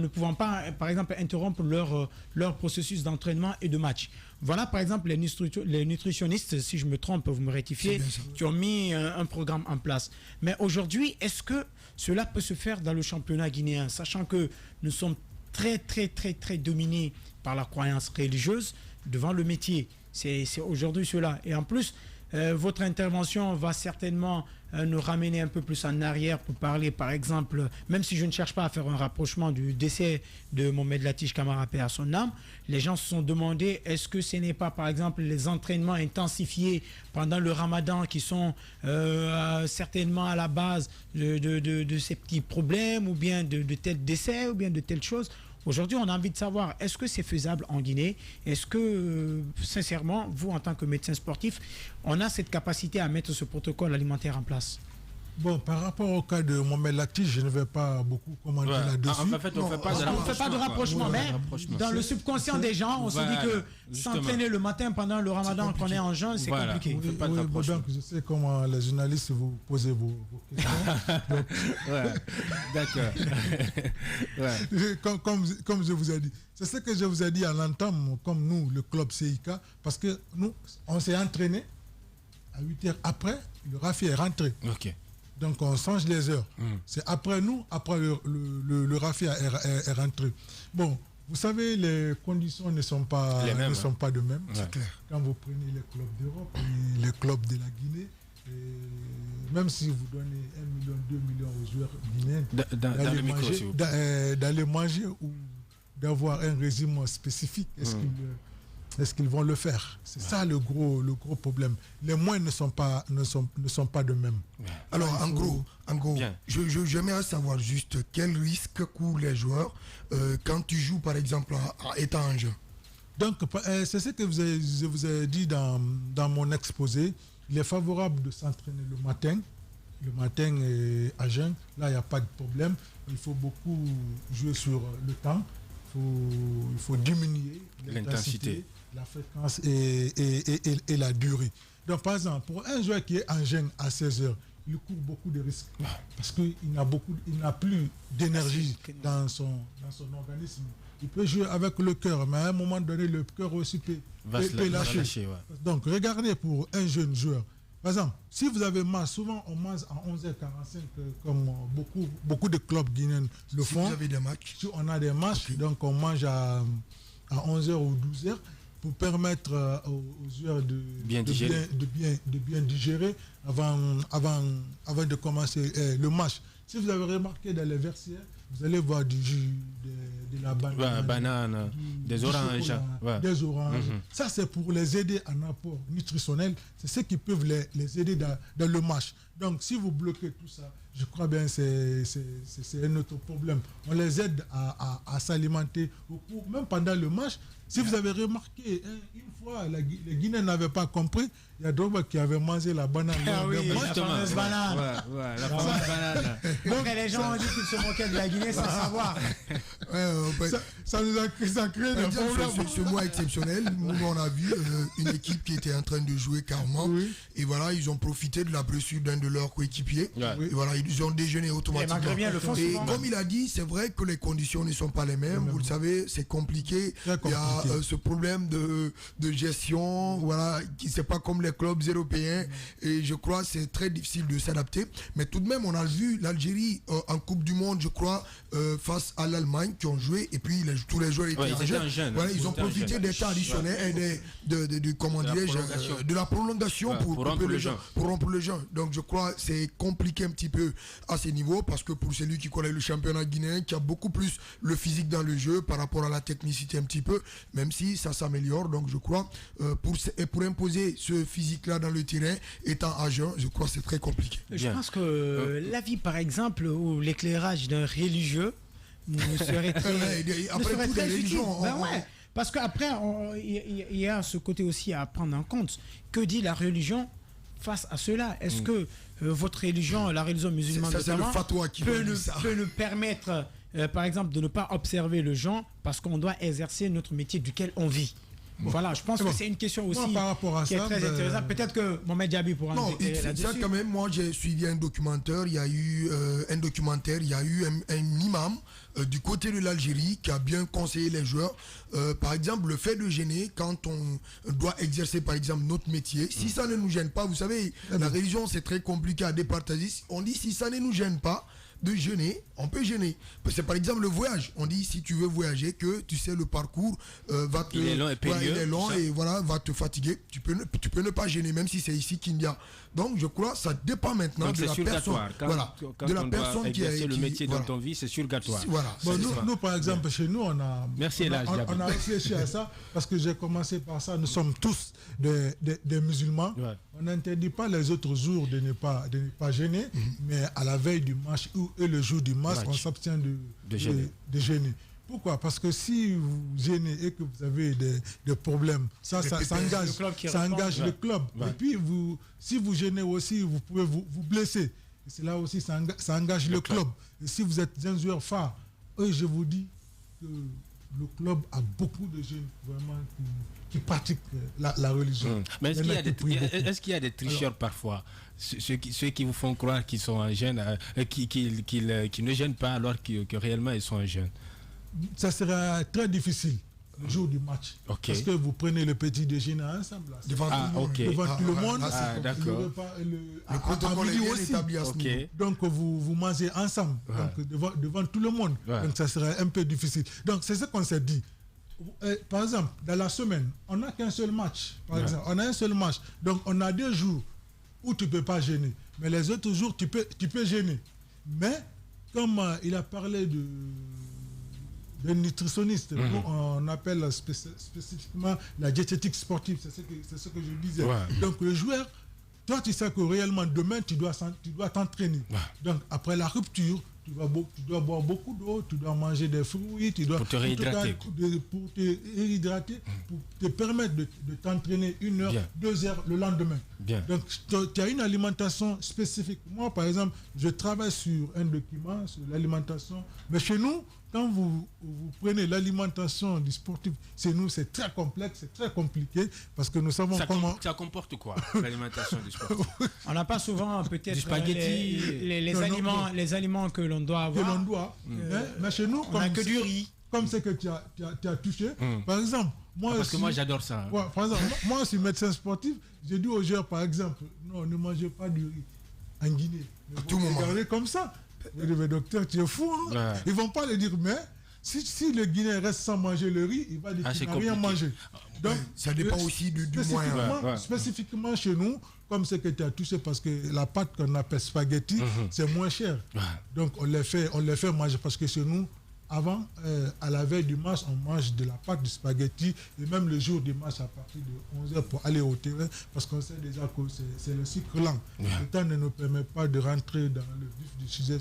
pouvant pas, par exemple, interrompre leur processus d'entraînement et de match. Voilà, par exemple, les nutritionnistes, si je me trompe, vous me rectifiez, qui ont mis un programme en place. Mais aujourd'hui, est-ce que cela peut se faire dans le championnat guinéen, sachant que nous sommes très, très, très, très dominés par la croyance religieuse devant le métier? C'est aujourd'hui cela. Et en plus, votre intervention va certainement nous ramener un peu plus en arrière pour parler, par exemple, même si je ne cherche pas à faire un rapprochement du décès de Mohamed Latije Camara, paix à son âme, les gens se sont demandé est-ce que ce n'est pas, par exemple, les entraînements intensifiés pendant le Ramadan qui sont certainement à la base de ces petits problèmes, ou bien de tels décès, ou bien de telles choses. Aujourd'hui, on a envie de savoir, est-ce que c'est faisable en Guinée? Est-ce que, sincèrement, vous, en tant que médecin sportif, on a cette capacité à mettre ce protocole alimentaire en place? Bon, par rapport au cas de Mohamed Latije, je ne vais pas beaucoup commenter là-dessus. En fait, on ne fait pas de rapprochement. Mais dans le subconscient des gens, on se dit que s'entraîner le matin pendant le Ramadan, qu'on est en jeûne, c'est compliqué. Donc, je sais comment les journalistes vous posez vos questions. D'accord. Comme je vous ai dit. C'est ce que je vous ai dit à l'entame, comme nous, le club CIK, parce que nous, on s'est entraîné à 8h après, le Rafi est rentré. Ok. Donc on change les heures. C'est après nous, après le Rafi est rentré. Bon, vous savez, les conditions ne sont pas de même. C'est clair. Quand vous prenez les clubs d'Europe, les clubs de la Guinée, même si vous donnez 1 million, 2 millions aux joueurs guinéens d'aller manger ou d'avoir un régime spécifique, est-ce qu'ils vont le faire? C'est ça le gros problème. Les moyens ne sont pas de même. Alors, en gros, j'aimerais savoir juste quel risque courent les joueurs quand tu joues, par exemple, à état en jeu. Donc, c'est ce que je vous ai dit dans mon exposé. Il est favorable de s'entraîner le matin à jeun. Là, il n'y a pas de problème. Il faut beaucoup jouer sur le temps. Il faut diminuer l'intensité, la fréquence et la durée. Donc, par exemple, pour un joueur qui est en jeûne à 16 heures, il court beaucoup de risques parce qu'il n'a plus d'énergie dans son organisme. Il peut jouer avec le cœur, mais à un moment donné, le cœur aussi peut lâcher. Donc, regardez pour un jeune joueur. Par exemple, si vous avez match, souvent on mange à 11h45, comme beaucoup de clubs guinéens le font. Si vous avez des matchs. Si on a des matchs, donc on mange à 11h ou 12h pour permettre aux joueurs de bien digérer avant de commencer le match. Si vous avez remarqué dans les vestiaires, vous allez voir du jus, de la banane, des oranges. Des oranges. Ça, c'est pour les aider en apport nutritionnel. C'est ce qui peut les aider dans le match. Donc, si vous bloquez tout ça, je crois bien que c'est un autre problème. On les aide à s'alimenter, même pendant le match. Si vous avez remarqué, une fois, les Guinéens n'avaient pas compris, il y a Drogba qui avait mangé la banane. Ah oui, la fameuse banane. La fameuse banane. Donc, les gens ont dit qu'ils se moquaient de la Guinée sans savoir. Ça nous a créé des problèmes. Ce mois exceptionnel, nous on a vu une équipe qui était en train de jouer carrément. Oui. Et voilà, ils ont profité de la blessure d'un de leurs coéquipiers. Et voilà, ils ont déjeuné automatiquement. Et comme il a dit, c'est vrai que les conditions ne sont pas les mêmes. Vous le savez, c'est compliqué. Il y a ce problème de gestion, voilà, qui c'est pas comme les clubs européens. Et je crois que c'est très difficile de s'adapter. Mais tout de même, on a vu l'Algérie en Coupe du Monde, je crois, face à l'Allemagne, qui ont joué. Et puis tous les joueurs étaient jeunes. Voilà, ils ont profité des temps additionnels et de la prolongation pour rompre le jeu. Donc je crois que c'est compliqué un petit peu à ce niveau, parce que pour celui qui connaît le championnat guinéen, qui a beaucoup plus le physique dans le jeu par rapport à la technicité un petit peu, même si ça s'améliore. Donc je crois pour imposer ce physique-là dans le terrain, étant à jeun, je crois que c'est très compliqué. Je pense que la vie, par exemple, ou l'éclairage d'un religieux serait très utile. Parce qu'après, il y a ce côté aussi à prendre en compte. Que dit la religion face à cela? Est-ce que votre religion, la religion musulmane notamment, peut nous permettre, par exemple, de ne pas observer le jeûne parce qu'on doit exercer notre métier duquel on vit? Voilà, je pense que c'est une question aussi par rapport à qui est très intéressante. Peut-être que Mohamed Diaby pourra nous éclairer là-dessus. Ça, quand même, moi j'ai suivi un documentaire. Il y a eu un imam du côté de l'Algérie qui a bien conseillé les joueurs. Par exemple, le fait de gêner quand on doit exercer, par exemple, notre métier. Si ça ne nous gêne pas, vous savez, la religion c'est très compliqué à départager. On dit si ça ne nous gêne pas de jeûner, on peut jeûner. C'est par exemple le voyage. On dit si tu veux voyager, que tu sais le parcours il est long et périlleux, il est long et voilà, va te fatiguer. Tu peux ne pas jeûner, même si c'est ici Kindia. Donc je crois ça dépend maintenant donc de la personne. Quand de la personne qui exerce le métier dont on vit, c'est surgatoire. Voilà. Bon, nous, par exemple, chez nous, on a réfléchi à ça parce que j'ai commencé par ça. Nous sommes tous des musulmans. Ouais. On n'interdit pas les autres jours de ne pas jeûner, mais à la veille du match et le jour du match, on s'abstient de jeûner. Pourquoi? Parce que si vous gênez et que vous avez des problèmes, ça engage le club. Ouais. Et puis, si vous gênez aussi, vous pouvez vous blesser. Et c'est là aussi, ça engage le club. Et si vous êtes un joueur phare, je vous dis que le club a beaucoup de jeunes vraiment qui pratiquent la religion. Mais est-ce qu'il y a des tricheurs parfois? Ceux qui vous font croire qu'ils sont en jeûne, qui ne gênent pas alors que réellement ils sont en jeûne? Ça sera très difficile le jour du match. Okay. Parce que vous prenez le petit déjeuner ensemble. Là, devant tout le monde. D'accord. Le protocole est bien établi à ce niveau. Donc vous mangez ensemble. Donc, devant tout le monde. Ouais. Donc ça sera un peu difficile. Donc c'est ce qu'on s'est dit. Par exemple, dans la semaine, on n'a qu'un seul match. Par exemple, on a un seul match. Donc on a 2 jours où tu ne peux pas gêner. Mais les autres jours, tu peux gêner. Mais comme il a parlé de nutritionniste, on appelle spécifiquement la diététique sportive, c'est ce que je disais. Ouais. Donc le joueur, toi tu sais que réellement demain tu dois t'entraîner. Ouais. Donc après la rupture, tu dois boire beaucoup d'eau, tu dois manger des fruits, tu dois pour te réhydrater. pour te réhydrater, pour te permettre de t'entraîner 1 heure, Bien. 2 heures le lendemain. Bien. Donc, tu as une alimentation spécifique. Moi, par exemple, je travaille sur un document sur l'alimentation. Mais chez nous, quand vous prenez l'alimentation du sportif, chez nous, c'est très complexe, c'est très compliqué, parce que nous savons comment... Ça comporte quoi, l'alimentation du sportif? On n'a pas souvent peut-être Du spaghetti. les aliments que l'on doit avoir. Que l'on doit. Mais chez nous, on n'a que du riz. Comme ce que tu as touché, par exemple, moi parce que moi j'adore ça. Ouais, par exemple, moi je suis médecin sportif, j'ai dit aux joueurs par exemple, non, ne mangez pas du riz en Guinée. À tout moment. Regardez comme ça. Je dis, mais docteur, tu es fou. Hein? Ouais. Ils ne vont pas le dire, mais si le Guinéen reste sans manger le riz, il va dire qu'il n'a rien mangé. Donc, ça dépend aussi du moyen. Spécifiquement chez nous, comme ce que tu as touché, parce que la pâte qu'on appelle spaghetti, c'est moins cher. Donc on les fait manger, parce que chez nous, avant, à la veille du match, on mange de la pâte de spaghetti, et même le jour du match à partir de 11h pour aller au terrain, parce qu'on sait déjà que c'est le sucre lent. Le temps ne nous permet pas de rentrer dans le vif du sujet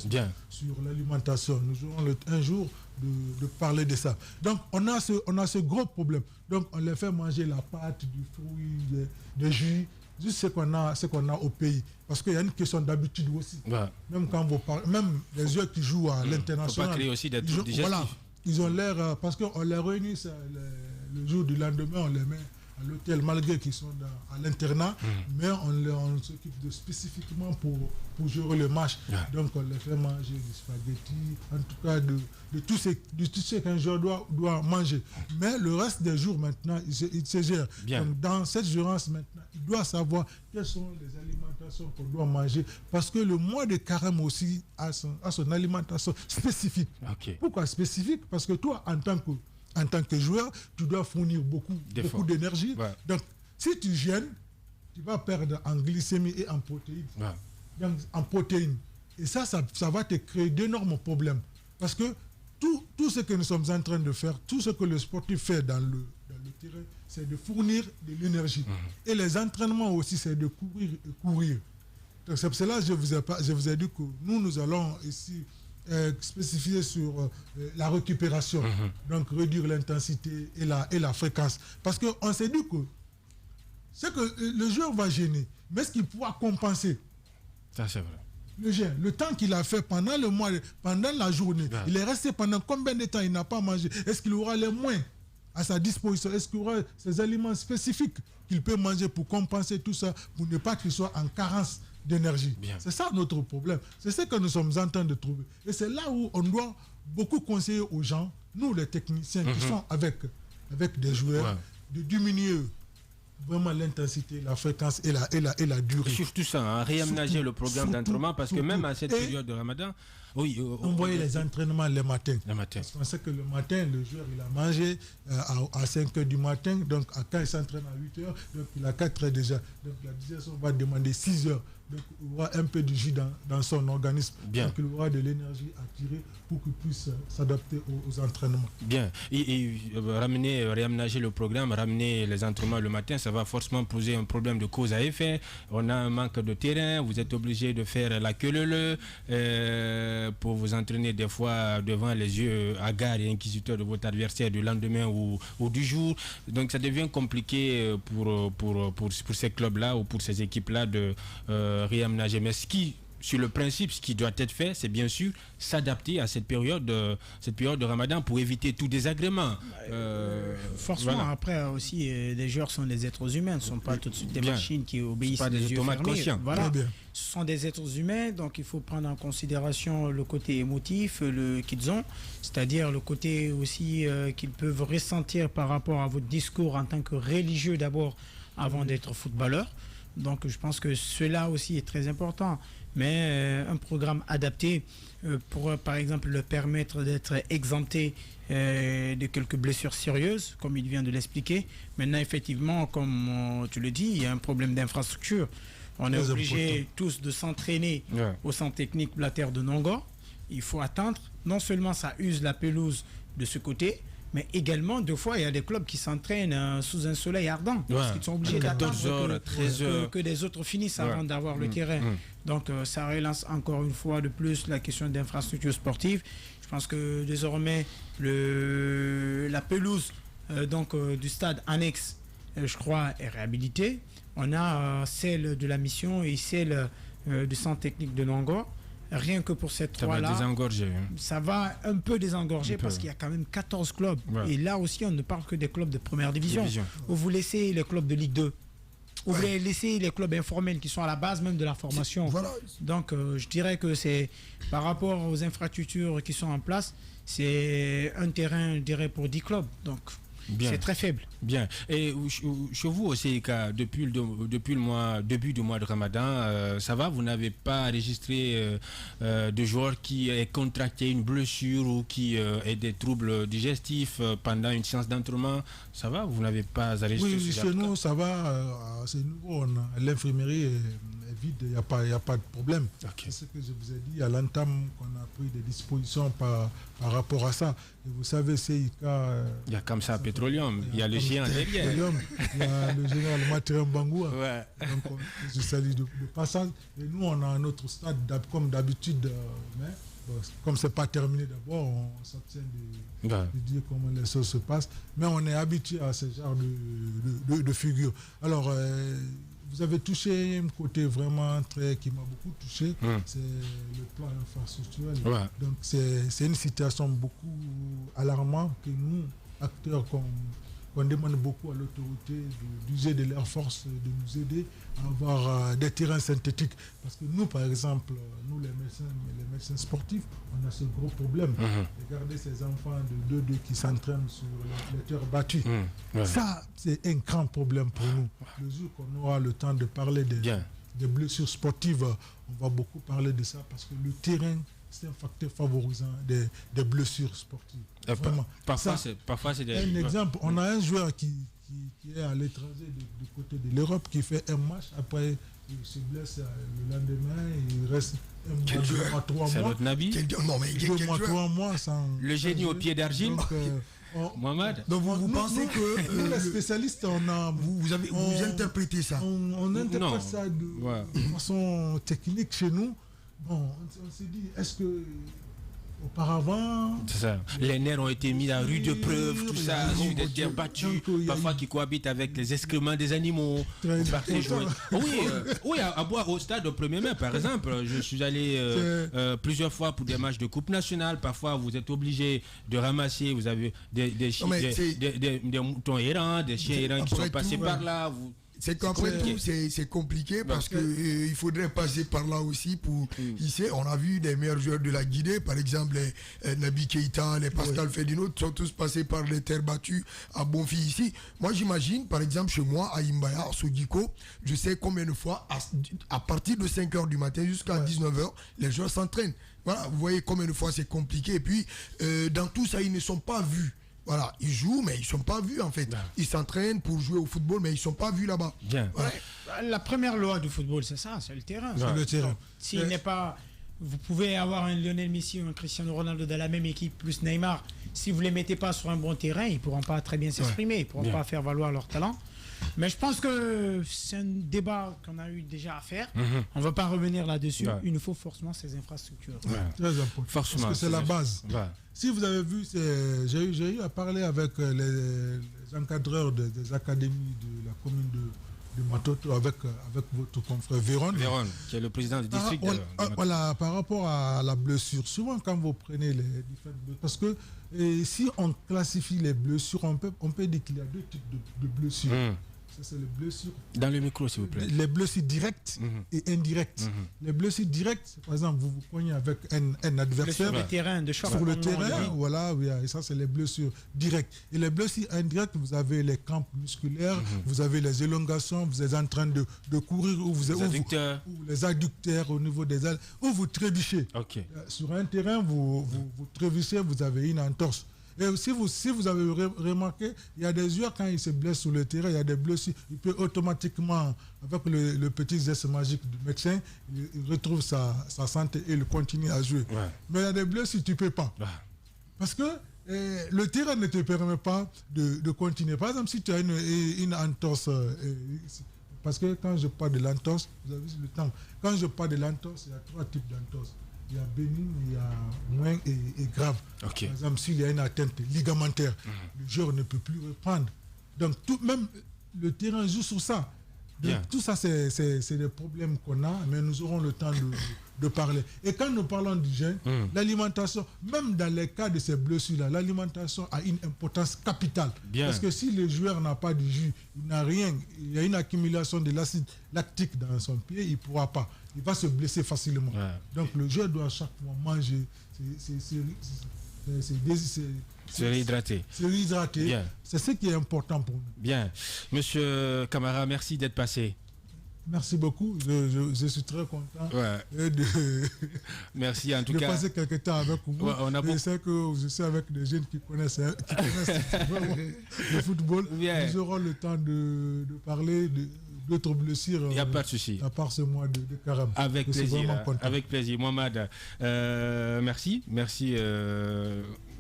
sur l'alimentation. Nous aurons un jour de parler de ça. Donc on a ce gros problème. Donc on les fait manger la pâte, du fruit, du jus, juste ce qu'on a au pays. Parce qu'il y a une question d'habitude aussi. Ouais. Même quand vous parlez, même les joueurs qui jouent à l'international. Faut pas créer aussi des trucs digestifs. Voilà, ils ont l'air, parce qu'on les réunit le jour du lendemain, on les met à l'hôtel malgré qu'ils sont à l'internat, mais on s'occupe spécifiquement pour gérer le match. Donc on les fait manger du spaghetti, en tout cas de tout ce qu'un joueur doit manger. Mais le reste des jours maintenant, il se gère. Donc dans cette gérance maintenant, il doit savoir quelles sont les alimentations qu'on doit manger, parce que le mois de carême aussi a son alimentation spécifique. Pourquoi spécifique? Parce que toi, en tant que joueur, tu dois fournir beaucoup d'énergie. Donc, si tu gênes, tu vas perdre en glycémie et en protéines. Donc, en protéines. Et ça va te créer d'énormes problèmes. Parce que tout ce que nous sommes en train de faire, tout ce que le sportif fait dans le terrain, c'est de fournir de l'énergie. Et les entraînements aussi, c'est de courir. Donc, c'est pour cela que je vous ai dit que nous allons ici spécifier sur la récupération, donc réduire l'intensité et la fréquence. Parce qu'on s'est dit que c'est que le joueur va gêner, mais est-ce qu'il pourra compenser? Ça, c'est vrai. Le temps qu'il a fait pendant le mois, pendant la journée, il est resté pendant combien de temps il n'a pas mangé? Est-ce qu'il aura les moyens à sa disposition? Est-ce qu'il aura ces aliments spécifiques qu'il peut manger pour compenser tout ça, pour ne pas qu'il soit en carence d'énergie? C'est ça notre problème. C'est ce que nous sommes en train de trouver. Et c'est là où on doit beaucoup conseiller aux gens, nous les techniciens qui sont avec des joueurs, de diminuer vraiment l'intensité, la fréquence et la durée. Surtout ça, hein, réaménager le programme d'entraînement, parce que même à cette période de Ramadan, envoyer les entraînements le matin. Parce qu'on sait que le matin, le joueur il a mangé à 5 h du matin, donc quand il s'entraîne à 8 h, donc il a 4 heures déjà. Donc la digestion va demander 6 heures. Donc il aura un peu de jus dans son organisme. Donc il aura de l'énergie à tirer pour qu'il puisse s'adapter aux entraînements. Bien. Et réaménager le programme, ramener les entraînements le matin, ça va forcément poser un problème de cause à effet. On a un manque de terrain, vous êtes obligé de faire la queue leu pour vous entraîner des fois devant les yeux hagards et inquisiteurs de votre adversaire du lendemain ou du jour. Donc ça devient compliqué pour ces clubs-là ou pour ces équipes-là de réaménager. Mais sur le principe, ce qui doit être fait, c'est bien sûr s'adapter à cette période de Ramadan pour éviter tout désagrément. Forcément, après aussi, les joueurs sont des êtres humains, ne sont pas tout de suite des machines qui obéissent à des automates conscients. Voilà. Ce sont des êtres humains, donc il faut prendre en considération le côté émotif qu'ils ont, c'est-à-dire le côté aussi qu'ils peuvent ressentir par rapport à votre discours en tant que religieux d'abord, avant d'être footballeur. Donc je pense que cela aussi est très important. Mais un programme adapté pour, par exemple, le permettre d'être exempté de quelques blessures sérieuses, comme il vient de l'expliquer. Maintenant, effectivement, comme tu le dis, il y a un problème d'infrastructure. On est obligé tous de s'entraîner au centre technique Blatter de Nongo. Il faut attendre. Non seulement ça use la pelouse de ce côté, Mais également, des fois, il y a des clubs qui s'entraînent sous un soleil ardent. Parce qu'ils sont obligés d'attendre 14 heures, 13 heures. que des autres finissent avant d'avoir le terrain. Donc, ça relance encore une fois de plus la question d'infrastructures sportives. Je pense que désormais, la pelouse du stade annexe, je crois, est réhabilitée. On a celle de la mission et celle du centre technique de Nangor. Rien que pour ces trois-là, ça va désengorger. Ça va un peu désengorger parce qu'il y a quand même 14 clubs. Ouais. Et là aussi, on ne parle que des clubs de première division. Où vous laissez les clubs de Ligue 2. Où vous laissez les clubs informels qui sont à la base même de la formation. Voilà. Donc, je dirais que c'est par rapport aux infrastructures qui sont en place, c'est un terrain, je dirais, pour 10 clubs. Donc, c'est très faible. Bien. Et chez vous aussi, depuis le début du mois de Ramadan, ça va? Vous n'avez pas enregistré de joueurs qui aient contracté une blessure ou qui aient des troubles digestifs pendant une séance d'entraînement? Ça va? Vous n'avez pas enregistré? Oui, chez nous, ça va. C'est nouveau. L'infirmerie est vide. Il n'y a pas de problème. Okay. C'est ce que je vous ai dit à l'entame qu'on a pris des dispositions par rapport à ça. Et vous savez, CIK... il y a comme ça Petroleum. Il y a le géant derrière. Il y a le général Mathieu Mbangoua. Ouais. Donc, je salue de passage. Et nous, on a notre stade, comme d'habitude. Mais comme ce n'est pas terminé d'abord, on s'abstient de dire comment les choses se passent. Mais on est habitué à ce genre de figure. Alors, vous avez touché un côté vraiment qui m'a beaucoup touché, c'est le plan infrastructurel. Ouais. Donc c'est une situation beaucoup alarmante que nous, acteurs, qu'on demande beaucoup à l'autorité d'user de leur force, de nous aider à avoir des terrains synthétiques. Parce que nous, par exemple, nous les médecins sportifs, on a ce gros problème. Regardez ces enfants de 2-2 qui s'entraînent sur les terres battues. Ça, c'est un grand problème pour nous. Le jour qu'on aura le temps de parler des blessures sportives, on va beaucoup parler de ça parce que le terrain, c'est un facteur favorisant des blessures sportives. Parfois, c'est un exemple, on a un joueur qui est à l'étranger du côté de l'Europe qui fait un match, après il se blesse le lendemain, il reste un mois, 2 mois, 3 mois. C'est notre Nabi. 2 mois, 3 mois sans... Le génie au pied d'argile. Mohamed. Donc vous pensez que nous, les spécialistes, vous interprétez ça. On interprète ça de façon technique chez nous. Bon, on s'est dit, est-ce que auparavant... C'est ça. Les nerfs ont été mis à rude preuve, tout ça, sur des terres battues, parfois qui cohabitent avec les excréments des animaux. Oui, à boire au stade au 1er mai, par exemple. Je suis allé plusieurs fois pour des matchs de Coupe nationale. Parfois, vous êtes obligé de ramasser, vous avez des moutons errants, des chiens errants qui sont passés par là. C'est qu'après tout, c'est compliqué parce qu'il faudrait passer par là aussi pour... Ici, on a vu des meilleurs joueurs de la Guinée, par exemple les Nabi Keïta, les Pascal Fedino, sont tous passés par les terres battues à Bonfi ici. Moi, j'imagine, par exemple, chez moi, à Imbaya, à Sodiko, je sais combien de fois, à partir de 5h du matin jusqu'à 19h, les joueurs s'entraînent. Voilà, vous voyez combien de fois c'est compliqué. Et puis, dans tout ça, ils ne sont pas vus. Voilà, ils jouent, mais ils ne sont pas vus en fait. Bien. Ils s'entraînent pour jouer au football, mais ils ne sont pas vus là-bas. Bien. Ouais. La première loi du football, c'est ça, c'est le terrain. C'est le terrain. S'il n'est pas... Vous pouvez avoir un Lionel Messi ou un Cristiano Ronaldo dans la même équipe, plus Neymar. Si vous ne les mettez pas sur un bon terrain, ils ne pourront pas très bien s'exprimer, ils ne pourront pas faire valoir leur talent. Mais je pense que c'est un débat qu'on a eu déjà à faire. On ne va pas revenir là-dessus. Il nous faut forcément ces infrastructures. Très important. Forcément, parce que c'est la base. Si vous avez vu, j'ai eu à parler avec les encadreurs des académies de la commune de Matoto avec votre confrère Véron. Véron, qui est le président du district. Voilà, par rapport à la blessure, souvent quand vous prenez les différentes blessures, parce que si on classifie les blessures, on peut dire qu'il y a 2 types de blessures. Ça, c'est les blessures. Dans le micro, s'il vous plaît. Les blessures directes et indirectes. Les blessures directes, par exemple, vous cognez avec un adversaire. Sur le terrain, de choc. Sur le terrain, voilà, oui, et ça, c'est les blessures directes. Et les blessures indirectes, vous avez les crampes musculaires, vous avez les élongations, vous êtes en train de courir, ou les adducteurs au niveau des ailes, ou vous trébuchez. Okay. Sur un terrain, vous trébuchez, vous avez une entorse. Et si vous avez remarqué, il y a des joueurs, quand ils se blessent sur le terrain, il y a des blessures, il peut automatiquement, avec le petit geste magique du médecin, il retrouve sa santé et il continue à jouer. Mais il y a des blessures, tu ne peux pas. Parce que le terrain ne te permet pas de continuer. Par exemple, si tu as une entorse, parce que quand je parle de l'entorse, vous avez le temps, quand je parle de l'entorse, il y a 3 types d'entorse. Il y a bénigne, il y a moins et grave. Okay. Par exemple, s'il y a une atteinte ligamentaire, le joueur ne peut plus reprendre. Donc, même le terrain joue sur ça. Donc, tout ça, c'est des problèmes qu'on a, mais nous aurons le temps de parler. Et quand nous parlons du jeûne, l'alimentation, même dans les cas de ces blessures-là, l'alimentation a une importance capitale. Parce que si le joueur n'a pas de jus, il n'a rien, il y a une accumulation de l'acide lactique dans son pied, il ne pourra pas. Il va se blesser facilement. Ouais. Donc le joueur doit chaque fois manger, se réhydrater. C'est ce qui est important pour nous. Bien. Monsieur Camara, merci d'être passé. Merci beaucoup. Je suis très content merci en tout de cas. passer quelques temps avec vous. Je sais que je suis avec des jeunes qui connaissent le football. Bien. Nous aurons le temps de parler d'autres blessures. Il n'y a pas de souci. À part ce mois de carême. Avec plaisir. Avec plaisir. Mohamed, merci. Merci.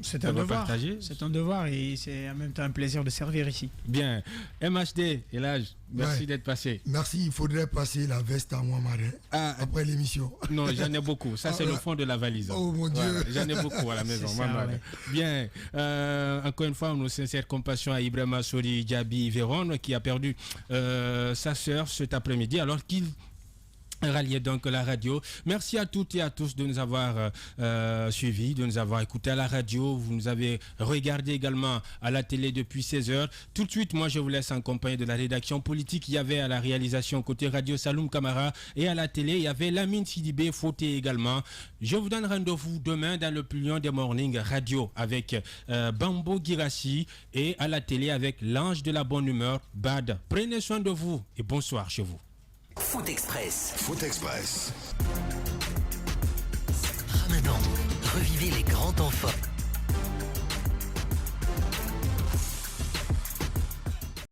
C'est un devoir. C'est un devoir et c'est en même temps un plaisir de servir ici. Bien. MHD, Elhadj, merci d'être passé. Merci. Il faudrait passer la veste à Mohamed après l'émission. Non, j'en ai beaucoup. Ça, c'est le fond de la valise. Oh mon Dieu. Voilà, j'en ai beaucoup à la maison. Bien. Encore une fois, nos sincères compassions à Ibrahima Sori Diaby Véron qui a perdu sa sœur cet après-midi alors qu'il rallier donc la radio. Merci à toutes et à tous de nous avoir suivis, de nous avoir écoutés à la radio. Vous nous avez regardé également à la télé depuis 16h. Tout de suite, moi, je vous laisse en compagnie de la rédaction politique. Il y avait à la réalisation côté radio Saloum Camara et à la télé, il y avait Lamine Sidibé Fauté également. Je vous donne rendez-vous demain dans le plus lion des mornings radio avec Bambo Girassi et à la télé avec l'ange de la bonne humeur, Bad. Prenez soin de vous et bonsoir chez vous. Foot Express. Foot Express. Ramadan. Revivez les grands temps forts.